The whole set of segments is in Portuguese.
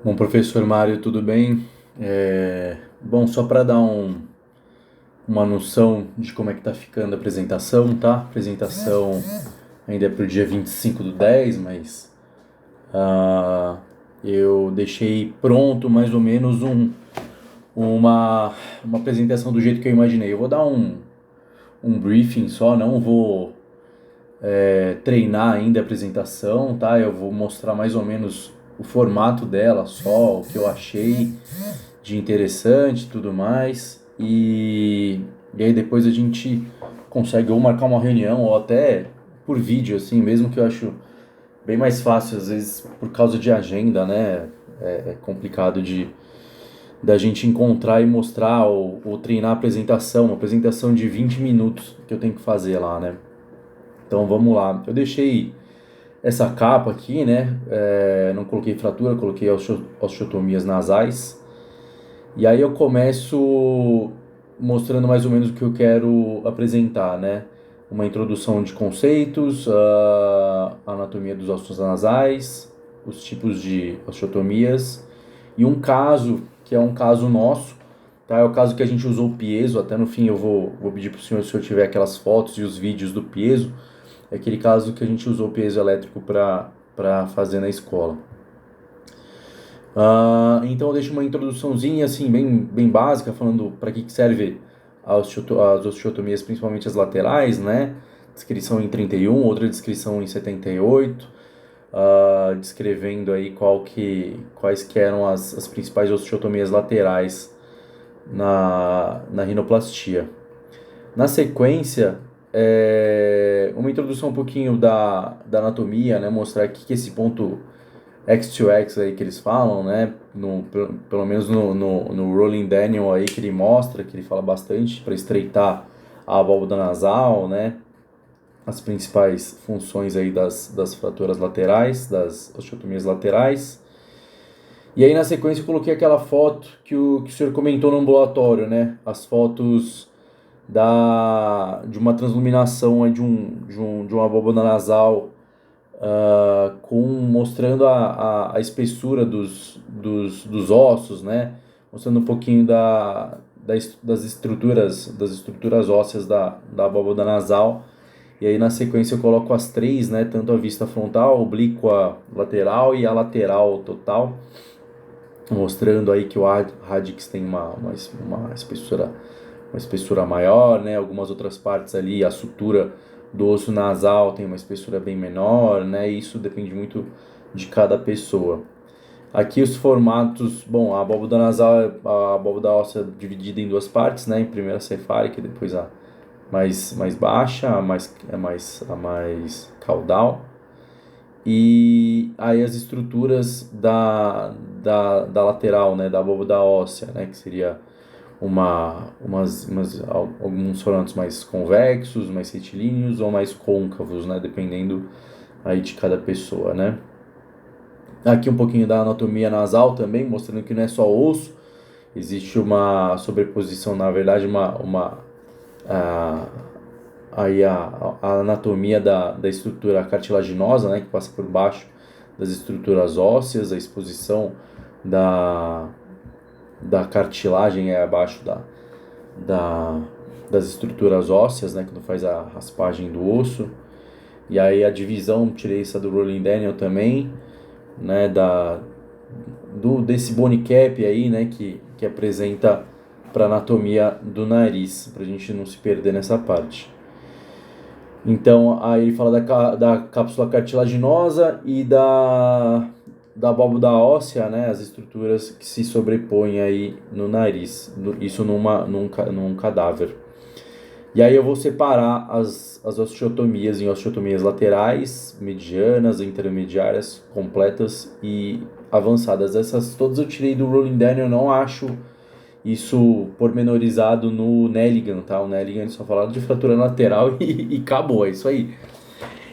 Bom, professor Mário, tudo bem? Bom, só para dar uma noção de como é que tá ficando a apresentação, tá? A apresentação ainda é para o dia 25/10, mas ah, eu deixei pronto mais ou menos uma apresentação do jeito que eu imaginei. Eu vou dar um briefing só, não vou treinar ainda a apresentação, tá? Eu vou mostrar mais ou menos o formato dela só, o que eu achei de interessante e tudo mais. E aí depois a gente consegue ou marcar uma reunião ou até por vídeo, assim, mesmo que eu acho bem mais fácil, às vezes por causa de agenda, né? É complicado da gente encontrar e mostrar ou treinar a apresentação, uma apresentação de 20 minutos que eu tenho que fazer lá, né? Então vamos lá. Eu deixei essa capa aqui, né? Não coloquei fratura, coloquei osteotomias nasais. E aí eu começo mostrando mais ou menos o que eu quero apresentar, né? Uma introdução de conceitos, a anatomia dos ossos nasais, os tipos de osteotomias e um caso, que é um caso nosso, tá? É o caso que a gente usou o piezo, até no fim eu vou pedir para o senhor se eu tiver aquelas fotos e os vídeos do piezo, é aquele caso que a gente usou o piezo elétrico para fazer na escola. Então eu deixo uma introduçãozinha assim bem básica falando para que serve as osteotomias, principalmente as laterais, né? Descrição em 31, outra descrição em 78, descrevendo aí quais que eram as principais osteotomias laterais na rinoplastia. Na sequência, uma introdução um pouquinho da anatomia, né? Mostrar que esse ponto X2X aí que eles falam, né? Pelo menos no Rolling Daniel aí que ele mostra, que ele fala bastante para estreitar a abóbada nasal, né? As principais funções aí das fraturas laterais, das osteotomias laterais. E aí na sequência eu coloquei aquela foto que o senhor comentou no ambulatório, né? As fotos de uma transluminação aí de uma abóbada nasal mostrando a espessura dos ossos, né? Mostrando um pouquinho das estruturas ósseas da abóbada nasal. E aí na sequência eu coloco as três, né? Tanto a vista frontal, oblíqua lateral e a lateral total, mostrando aí que o radix tem uma espessura maior, né? Algumas outras partes ali, a sutura do osso nasal tem uma espessura bem menor, né? Isso depende muito de cada pessoa. Aqui os formatos, bom, a abóbada nasal, a abóbada óssea dividida em duas partes, né? Em primeira a cefálica e depois a mais baixa, a mais caudal. E aí as estruturas da lateral, né? Da abóbada óssea, né? Que seria alguns formatos mais convexos, mais retilíneos ou mais côncavos, né? Dependendo aí de cada pessoa, né? Aqui um pouquinho da anatomia nasal também, mostrando que não é só osso, existe uma sobreposição, na verdade, a, aí a anatomia da estrutura cartilaginosa, né? Que passa por baixo das estruturas ósseas, a exposição da, da cartilagem é abaixo da, das estruturas ósseas, né, quando faz a raspagem do osso. E aí a divisão, tirei essa do Rolling Daniel também, né, desse bone cap aí, né, que apresenta para anatomia do nariz, para a gente não se perder nessa parte. Então, aí ele fala da cápsula cartilaginosa e da abóboda óssea, né, as estruturas que se sobrepõem aí no nariz, isso num cadáver. E aí eu vou separar as osteotomias em osteotomias laterais, medianas, intermediárias, completas e avançadas. Essas todas eu tirei do Rolling Daniel, eu não acho isso pormenorizado no Nelligan, tá? O Nelligan só falava de fratura lateral e acabou, é isso aí.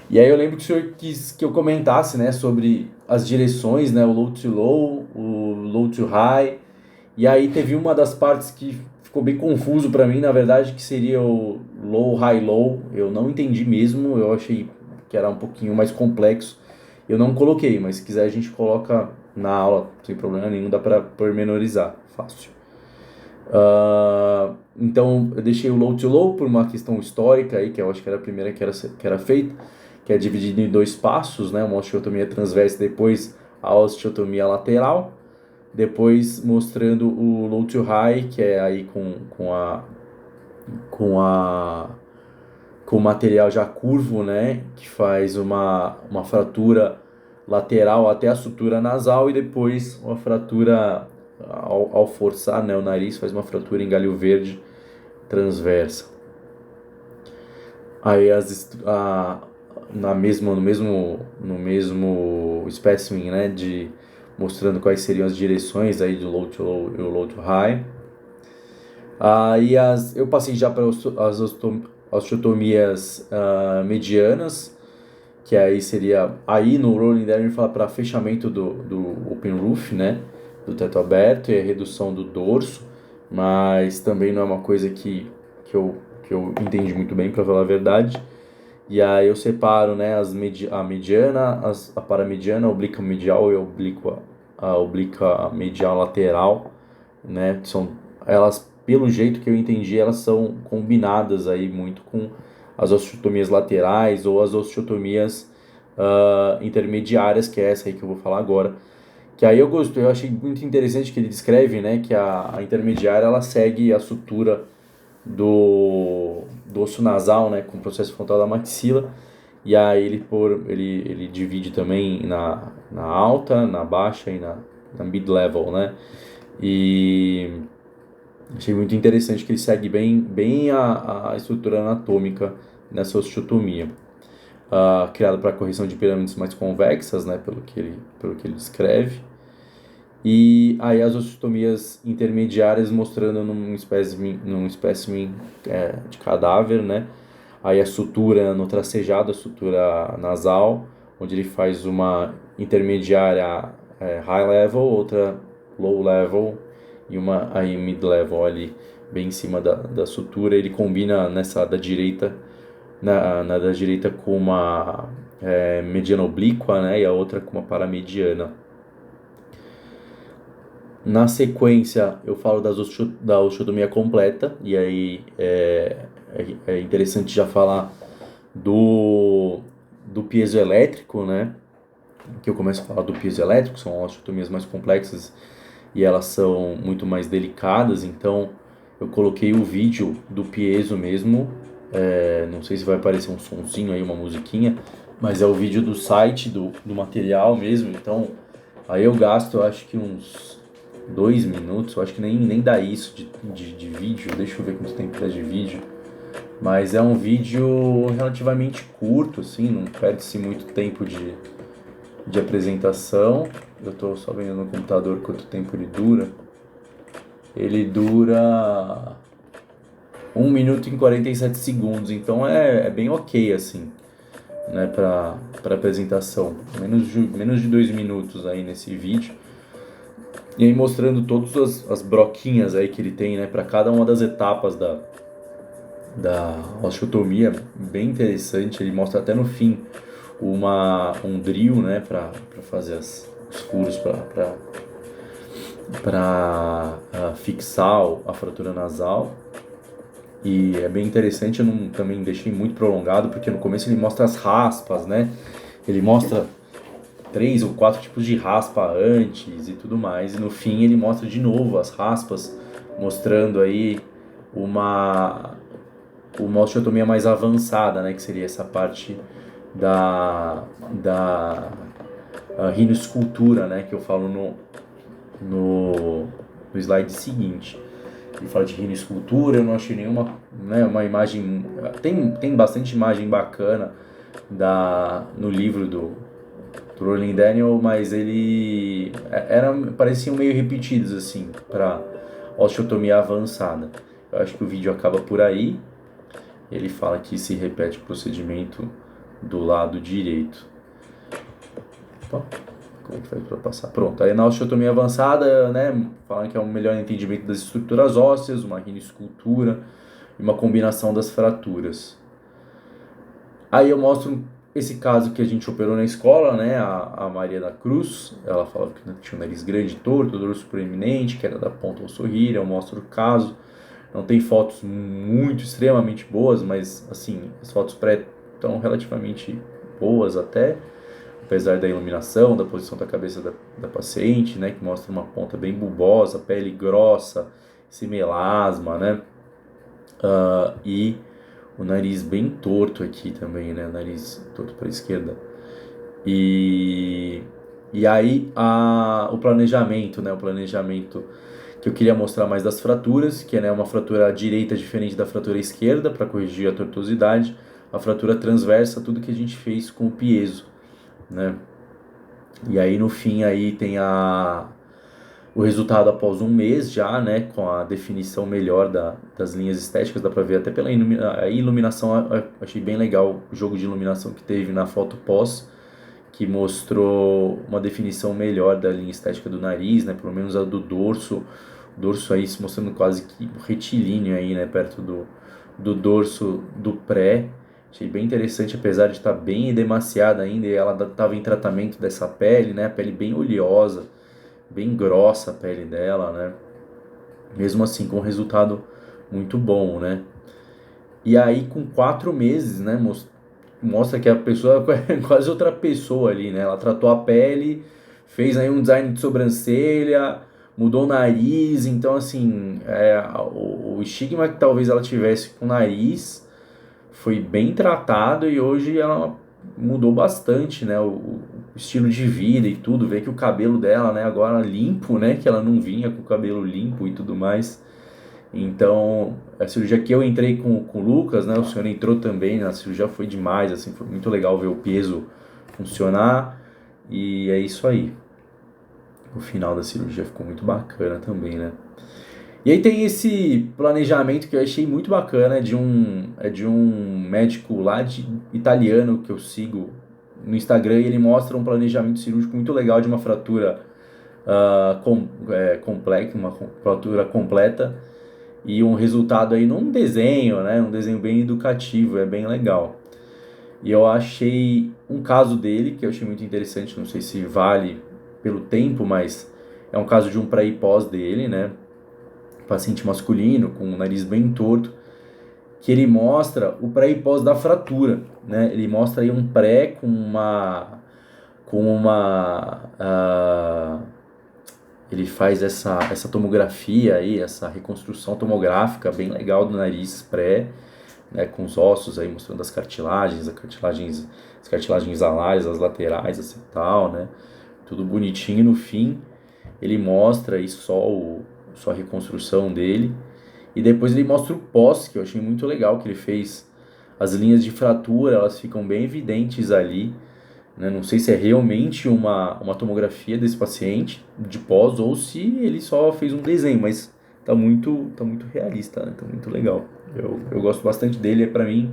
E aí eu lembro que o senhor quis que eu comentasse, né, sobre as direções, né, o low to low, o low to high. E aí teve uma das partes que ficou bem confuso para mim, na verdade, que seria o low, high, low. Eu não entendi mesmo, eu achei que era um pouquinho mais complexo. Eu não coloquei, mas se quiser a gente coloca na aula, sem problema nenhum, dá para pormenorizar, fácil. Então eu deixei o low to low por uma questão histórica aí, que eu acho que era a primeira que era feita, que é dividido em dois passos, né? Uma osteotomia transversa, depois a osteotomia lateral, depois mostrando o low to high, que é aí com a com o material já curvo, né? Que faz uma fratura lateral até a sutura nasal e depois uma fratura ao forçar, né, o nariz, faz uma fratura em galho verde transversa. Aí no mesmo specimen, né, mostrando quais seriam as direções aí do low to low e o low to high. Aí eu passei já para as osteotomias medianas, que aí seria, aí no Rolling Down ele fala para fechamento do open roof, né, do teto aberto e a redução do dorso, mas também não é uma coisa que eu entendi muito bem, para falar a verdade. E aí eu separo, né, a mediana, a paramediana, a oblíqua medial e a oblíqua medial lateral, né, elas, pelo jeito que eu entendi, elas são combinadas aí muito com as osteotomias laterais ou as osteotomias intermediárias, que é essa aí que eu vou falar agora. Que aí eu achei muito interessante que ele descreve, né, que a intermediária ela segue a sutura do osso nasal, né, com o processo frontal da maxila, e aí ele divide também na alta, na baixa e na mid-level, né, e achei muito interessante que ele segue bem a estrutura anatômica nessa osteotomia. Criado para correção de pirâmides mais convexas, né, pelo que ele descreve. E aí as osteotomias intermediárias mostrando num espécimen de cadáver, né? Aí a sutura no tracejado, a sutura nasal, onde ele faz uma intermediária high level, outra low level e uma aí mid level ali bem em cima da sutura. Ele combina nessa da direita, na da direita com uma mediana oblíqua, né? E a outra com uma paramediana. Na sequência, eu falo da osteotomia completa, e aí é interessante já falar do piezoelétrico, né? Que eu começo a falar do piezoelétrico, são osteotomias mais complexas e elas são muito mais delicadas, então eu coloquei o vídeo do piezo mesmo, não sei se vai aparecer um sonzinho aí, uma musiquinha, mas é o vídeo do site, do material mesmo, então aí eu gasto, eu acho que uns 2 minutos, eu acho que nem dá isso de vídeo, deixa eu ver quanto tempo dá de vídeo, mas é um vídeo relativamente curto, assim, não perde-se muito tempo de apresentação. Eu estou só vendo no computador quanto tempo ele dura. Ele dura 1 minuto e 47 segundos, então é bem ok, assim, né, para apresentação. Menos de 2 minutos aí nesse vídeo. E aí mostrando todas as broquinhas aí que ele tem, né, para cada uma das etapas da osteotomia, bem interessante. Ele mostra até no fim um drill, né, para fazer os furos para fixar a fratura nasal. E é bem interessante, eu não, também deixei muito prolongado, porque no começo ele mostra as raspas, né? Ele mostra 3 ou 4 tipos de raspa antes e tudo mais. E no fim ele mostra de novo as raspas, mostrando aí uma osteotomia mais avançada, né? Que seria essa parte da rinoscultura, né? Que eu falo no slide seguinte. Ele fala de rinoscultura, eu não achei nenhuma, né, uma imagem... Tem bastante imagem bacana no livro do Rolling Daniel, mas ele pareciam meio repetidos, assim, para osteotomia avançada. Eu acho que o vídeo acaba por aí. Ele fala que se repete o procedimento do lado direito. Opa, como é que faz para passar? Pronto, aí na osteotomia avançada, né, falando que é um melhor entendimento das estruturas ósseas, uma rinoscultura e uma combinação das fraturas. Aí esse caso que a gente operou na escola, né, a Maria da Cruz, ela falava que tinha um nariz grande, torto, dorso proeminente, que era da ponta ao sorrir, eu mostro o caso. Não tem fotos muito extremamente boas, mas assim, as fotos pré estão relativamente boas até, apesar da iluminação, da posição da cabeça da paciente, né, que mostra uma ponta bem bulbosa, pele grossa, esse melasma, né, e o nariz bem torto aqui também, né, nariz torto para a esquerda. E aí o planejamento, né, o planejamento que eu queria mostrar mais das fraturas, que é, né, uma fratura direita diferente da fratura esquerda para corrigir a tortuosidade, a fratura transversa, tudo que a gente fez com o piezo, né? E aí no fim aí tem o resultado após um mês já, né, com a definição melhor das linhas estéticas, dá para ver até pela iluminação, achei bem legal o jogo de iluminação que teve na foto pós, que mostrou uma definição melhor da linha estética do nariz, né, pelo menos a do dorso, o dorso aí se mostrando quase que retilíneo aí, né, perto do dorso do pré. Achei bem interessante, apesar de estar bem edemaciada ainda, e ela estava em tratamento dessa pele, né, a pele bem oleosa, bem grossa a pele dela, né, mesmo assim com um resultado muito bom, né. E aí com 4 meses, né, mostra que a pessoa é quase outra pessoa ali, né? Ela tratou a pele, fez aí um design de sobrancelha, mudou o nariz, então assim, o estigma que talvez ela tivesse com o nariz foi bem tratado e hoje ela mudou bastante, né? O estilo de vida e tudo, vê que o cabelo dela, né, agora limpo, né? Que ela não vinha com o cabelo limpo e tudo mais. Então, a cirurgia que eu entrei com o Lucas, né, o senhor entrou também, a cirurgia foi demais, assim, foi muito legal ver o peso funcionar, e é isso aí. O final da cirurgia ficou muito bacana também, né. E aí tem esse planejamento que eu achei muito bacana, de um médico lá italiano que eu sigo no Instagram, e ele mostra um planejamento cirúrgico muito legal de uma fratura complexa, uma fratura completa, e um resultado aí num desenho, né? Um desenho bem educativo, é bem legal. E eu achei um caso dele que eu achei muito interessante, não sei se vale pelo tempo, mas é um caso de um pré e pós dele, né? Paciente masculino com o nariz bem torto, que ele mostra o pré e pós da fratura, né? Ele mostra aí um pré com uma ele faz essa tomografia aí, essa reconstrução tomográfica bem legal do nariz pré, né, com os ossos aí mostrando as cartilagens alares, as laterais, assim tal, né, tudo bonitinho. No fim ele mostra aí só a reconstrução dele, e depois ele mostra o pós, que eu achei muito legal, que ele fez as linhas de fratura, elas ficam bem evidentes ali, né? Não sei se é realmente uma tomografia desse paciente de pós ou se ele só fez um desenho, mas tá muito realista, né? Tá muito legal. Eu gosto bastante dele, para mim,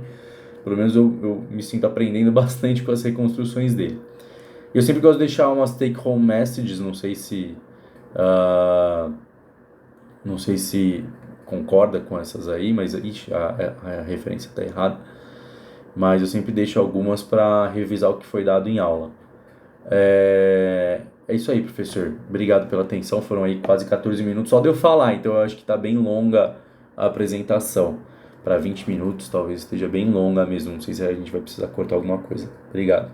pelo menos eu me sinto aprendendo bastante com as reconstruções dele. Eu sempre gosto de deixar umas take-home messages, ah, não sei se concorda com essas aí, mas ixi, a referência tá errada. Mas eu sempre deixo algumas para revisar o que foi dado em aula. É isso aí, professor. Obrigado pela atenção. Foram aí quase 14 minutos só de eu falar, então eu acho que está bem longa a apresentação. Para 20 minutos talvez esteja bem longa mesmo. Não sei se a gente vai precisar cortar alguma coisa. Obrigado.